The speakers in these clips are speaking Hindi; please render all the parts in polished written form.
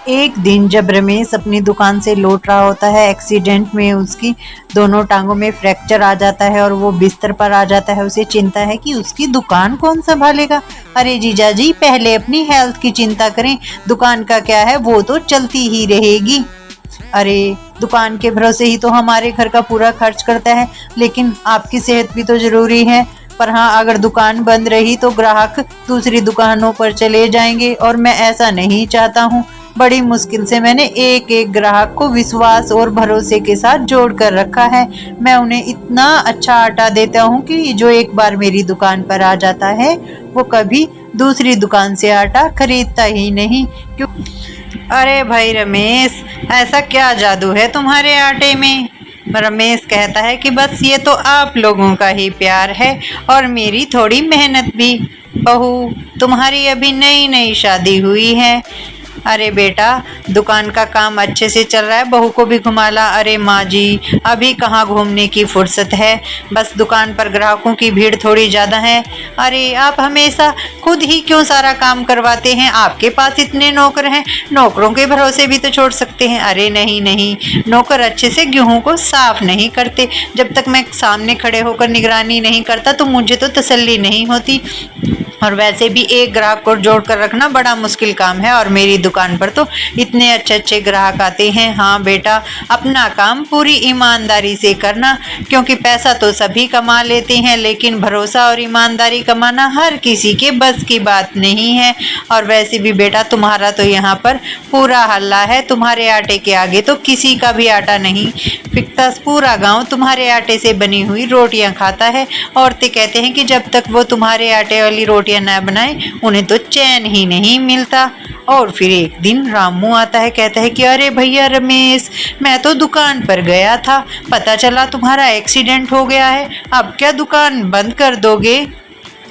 एक दिन जब रमेश अपनी दुकान से लौट रहा होता है, एक्सीडेंट में उसकी दोनों टांगों में फ्रैक्चर आ जाता है और वो बिस्तर पर आ जाता है। उसे चिंता है कि उसकी दुकान कौन संभालेगा। अरे जीजा जी, पहले अपनी हेल्थ की चिंता करें, दुकान का क्या है, वो तो चलती ही रहेगी। अरे दुकान के भरोसे ही तो हमारे घर का पूरा खर्च करता है, लेकिन आपकी सेहत भी तो जरूरी है। पर हाँ, अगर दुकान बंद रही तो ग्राहक दूसरी दुकानों पर चले जाएंगे और मैं ऐसा नहीं चाहता हूँ। बड़ी मुश्किल से मैंने एक एक ग्राहक को विश्वास और भरोसे के साथ जोड़ कर रखा है। मैं उन्हें इतना अच्छा आटा देता हूँ कि जो एक बार मेरी दुकान पर आ जाता है वो कभी दूसरी दुकान से आटा खरीदता ही नहीं। क्यों? अरे भाई रमेश, ऐसा क्या जादू है तुम्हारे आटे में? रमेश कहता है कि बस ये तो आप लोगों का ही प्यार है और मेरी थोड़ी मेहनत भी। बहू, तुम्हारी अभी नई नई शादी हुई है। अरे बेटा, दुकान का काम अच्छे से चल रहा है, बहू को भी घुमा ला। अरे माँ जी, अभी कहाँ घूमने की फुर्सत है, बस दुकान पर ग्राहकों की भीड़ थोड़ी ज़्यादा है। अरे आप हमेशा खुद ही क्यों सारा काम करवाते हैं? आपके पास इतने नौकर हैं, नौकरों के भरोसे भी तो छोड़ सकते हैं। अरे नहीं नहीं, नौकर अच्छे से गेहूँ को साफ नहीं करते। जब तक मैं सामने खड़े होकर निगरानी नहीं करता तो मुझे तो तसल्ली नहीं होती। और वैसे भी एक ग्राहक को जोड़ कर रखना बड़ा मुश्किल काम है और मेरी दुकान पर तो इतने अच्छे अच्छे ग्राहक आते हैं। हाँ बेटा, अपना काम पूरी ईमानदारी से करना, क्योंकि पैसा तो सभी कमा लेते हैं, लेकिन भरोसा और ईमानदारी कमाना हर किसी के बस की बात नहीं है। और वैसे भी बेटा, तुम्हारा तो यहाँ पर पूरा हल्ला है, तुम्हारे आटे के आगे तो किसी का भी आटा नहीं फिकता। पूरा गाँव तुम्हारे आटे से बनी हुई रोटियाँ खाता है। औरतें कहते हैं कि जब तक वो तुम्हारे आटे वाली रोटियाँ न बनाए उन्हें तो चैन ही नहीं मिलता। और फिर एक दिन रामू आता है, कहता है कि अरे भैया रमेश, मैं तो दुकान पर गया था, पता चला तुम्हारा एक्सीडेंट हो गया है, अब क्या दुकान बंद कर दोगे?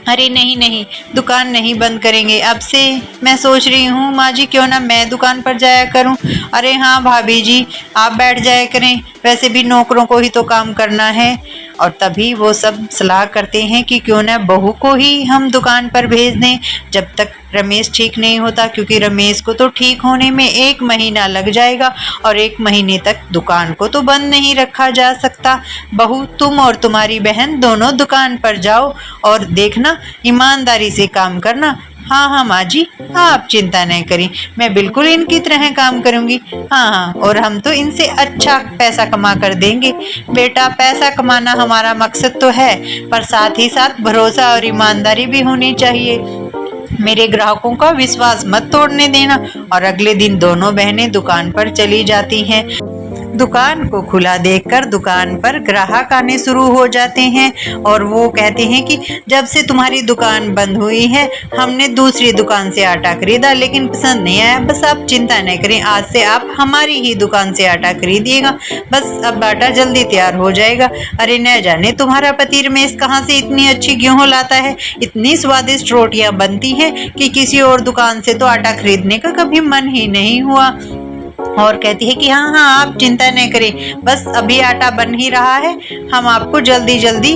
अरे नहीं नहीं, दुकान नहीं बंद करेंगे, अब से मैं सोच रही हूँ माँ जी, क्यों ना मैं दुकान पर जाया करूँ। अरे हाँ भाभी जी, आप बैठ जाया करें, वैसे भी नौकरों को ही तो काम करना है। और तभी वो सब सलाह करते हैं कि क्यों ना बहू को ही हम दुकान पर भेज दें जब तक रमेश ठीक नहीं होता, क्योंकि रमेश को तो ठीक होने में 1 महीना लग जाएगा और 1 महीने तक दुकान को तो बंद नहीं रखा जा सकता। बहू, तुम और तुम्हारी बहन दोनों दुकान पर जाओ और देखना, ईमानदारी से काम करना। हाँ हाँ माँ जी, आप चिंता नहीं करें, मैं बिल्कुल इनकी तरह काम करूँगी। हाँ हाँ, और हम तो इनसे अच्छा पैसा कमा कर देंगे। बेटा, पैसा कमाना हमारा मकसद तो है, पर साथ ही साथ भरोसा और ईमानदारी भी होनी चाहिए। मेरे ग्राहकों का विश्वास मत तोड़ने देना। और अगले दिन दोनों बहनें दुकान पर चली जाती हैं। दुकान को खुला देखकर दुकान पर ग्राहक आने शुरू हो जाते हैं और वो कहते हैं कि जब से तुम्हारी दुकान बंद हुई है हमने दूसरी दुकान से आटा खरीदा, लेकिन पसंद नहीं आया। बस आप चिंता नहीं करें, आज से आप हमारी ही दुकान से आटा खरीदिएगा, बस अब आटा जल्दी तैयार हो जाएगा। अरे न जाने तुम्हारा पति रमेश कहाँ से इतनी अच्छी गेहूँ लाता है, इतनी स्वादिष्ट रोटियां बनती हैं कि किसी और दुकान से तो आटा खरीदने का कभी मन ही नहीं हुआ। और कहती है कि हाँ हाँ, आप चिंता नहीं करें, बस अभी आटा बन ही रहा है, हम आपको जल्दी जल्दी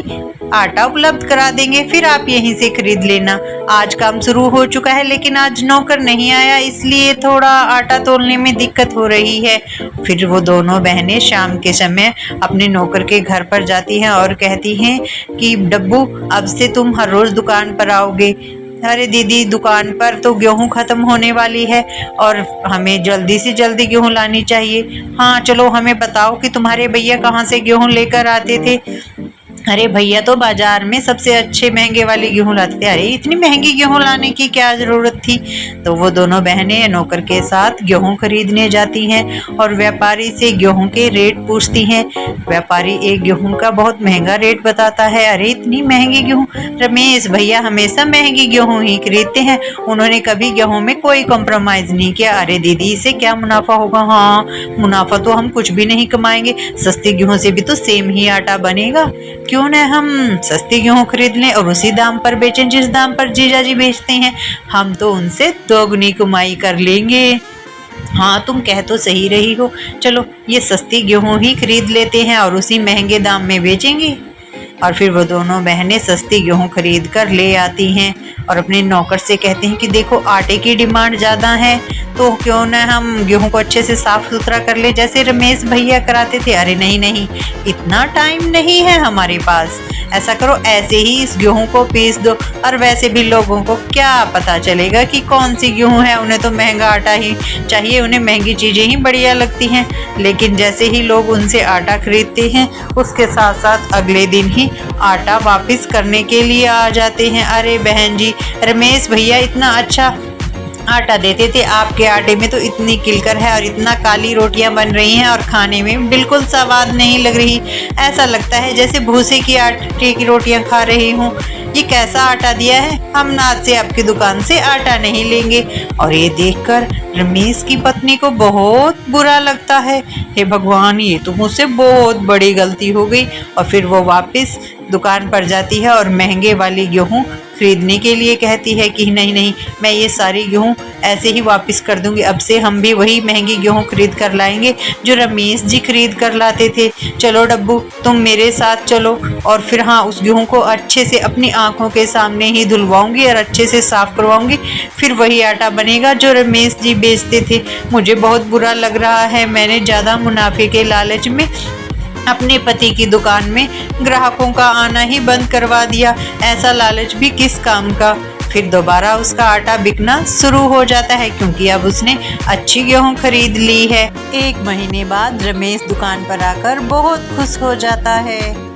आटा उपलब्ध करा देंगे, फिर आप यहीं से खरीद लेना। आज काम शुरू हो चुका है, लेकिन आज नौकर नहीं आया, इसलिए थोड़ा आटा तोलने में दिक्कत हो रही है। फिर वो दोनों बहनें शाम के समय अपने नौकर के घर पर जाती हैं और कहती हैं कि डब्बू, अब से तुम हर रोज दुकान पर आओगे। अरे दीदी, दुकान पर तो गेहूं खत्म होने वाली है और हमें जल्दी से जल्दी गेहूं लानी चाहिए। हाँ चलो, हमें बताओ कि तुम्हारे भैया कहाँ से गेहूं लेकर आते थे? अरे भैया तो बाजार में सबसे अच्छे महंगे वाली गेहूं लाते थे। अरे इतनी महंगी गेहूं लाने की क्या जरूरत थी? तो वो दोनों बहनें नौकर के साथ गेहूं खरीदने जाती हैं और व्यापारी से गेहूं के रेट पूछती हैं। व्यापारी एक गेहूं का बहुत महंगा रेट बताता है। अरे इतनी महंगी गेहूं? रमेश भैया हमेशा महंगी गेहूं ही खरीदते हैं, उन्होंने कभी गेहूं में कोई कॉम्प्रोमाइज नहीं किया। अरे दीदी, इससे क्या मुनाफा होगा? हाँ, मुनाफा तो हम कुछ भी नहीं कमाएंगे, सस्ती गेहूं से भी तो सेम ही आटा बनेगा, क्यों न हम सस्ती गेहूं खरीद लें और उसी दाम पर बेचें जिस दाम पर जीजा जी बेचते हैं, हम तो उनसे दोगुनी कमाई कर लेंगे। हाँ, तुम कह तो सही रही हो, चलो ये सस्ती गेहूं ही खरीद लेते हैं और उसी महंगे दाम में बेचेंगे। और फिर वो दोनों बहनें सस्ती गेहूं खरीद कर ले आती हैं और अपने नौकर से कहते हैं कि देखो आटे की डिमांड ज़्यादा है तो क्यों ना हम गेहूं को अच्छे से साफ सुथरा कर ले जैसे रमेश भैया कराते थे। अरे नहीं नहीं, इतना टाइम नहीं है हमारे पास, ऐसा करो ऐसे ही इस गेहूं को पीस दो। और वैसे भी लोगों को क्या पता चलेगा कि कौन सी गेहूं है, उन्हें तो महंगा आटा ही चाहिए, उन्हें महंगी चीज़ें ही बढ़िया लगती हैं। लेकिन जैसे ही लोग उनसे आटा खरीदते हैं उसके साथ साथ अगले दिन ही आटा वापस करने के लिए आ जाते हैं। अरे बहन जी, रमेश भैया इतना अच्छा आटा देते थे, आपके आटे में तो इतनी किलकर है और इतना काली रोटियां बन रही हैं और खाने में बिल्कुल स्वाद नहीं लग रही, ऐसा लगता है जैसे भूसे की आटे की रोटियां खा रही हूँ। ये कैसा आटा दिया है, हम ना आज से आपकी दुकान से आटा नहीं लेंगे। और ये देखकर रमेश की पत्नी को बहुत बुरा लगता है, हे भगवान ये तो मुझसे बहुत बड़ी गलती हो गई। और फिर वो वापस दुकान पर जाती है और महंगे वाली गेहूँ खरीदने के लिए कहती है कि नहीं नहीं, मैं ये सारी गेहूँ ऐसे ही वापस कर दूंगी, अब से हम भी वही महंगी गेहूँ खरीद कर लाएंगे जो रमेश जी खरीद कर लाते थे। चलो डब्बू तुम मेरे साथ चलो। और फिर हाँ, उस गेहूँ को अच्छे से अपनी आंखों के सामने ही धुलवाऊंगी और अच्छे से साफ करवाऊंगी, फिर वही आटा बनेगा जो रमेश जी बेचते थे। मुझे बहुत बुरा लग रहा है, मैंने ज़्यादा मुनाफे के लालच में अपने पति की दुकान में ग्राहकों का आना ही बंद करवा दिया, ऐसा लालच भी किस काम का। फिर दोबारा उसका आटा बिकना शुरू हो जाता है क्योंकि अब उसने अच्छी गेहूं खरीद ली है। 1 महीने बाद रमेश दुकान पर आकर बहुत खुश हो जाता है।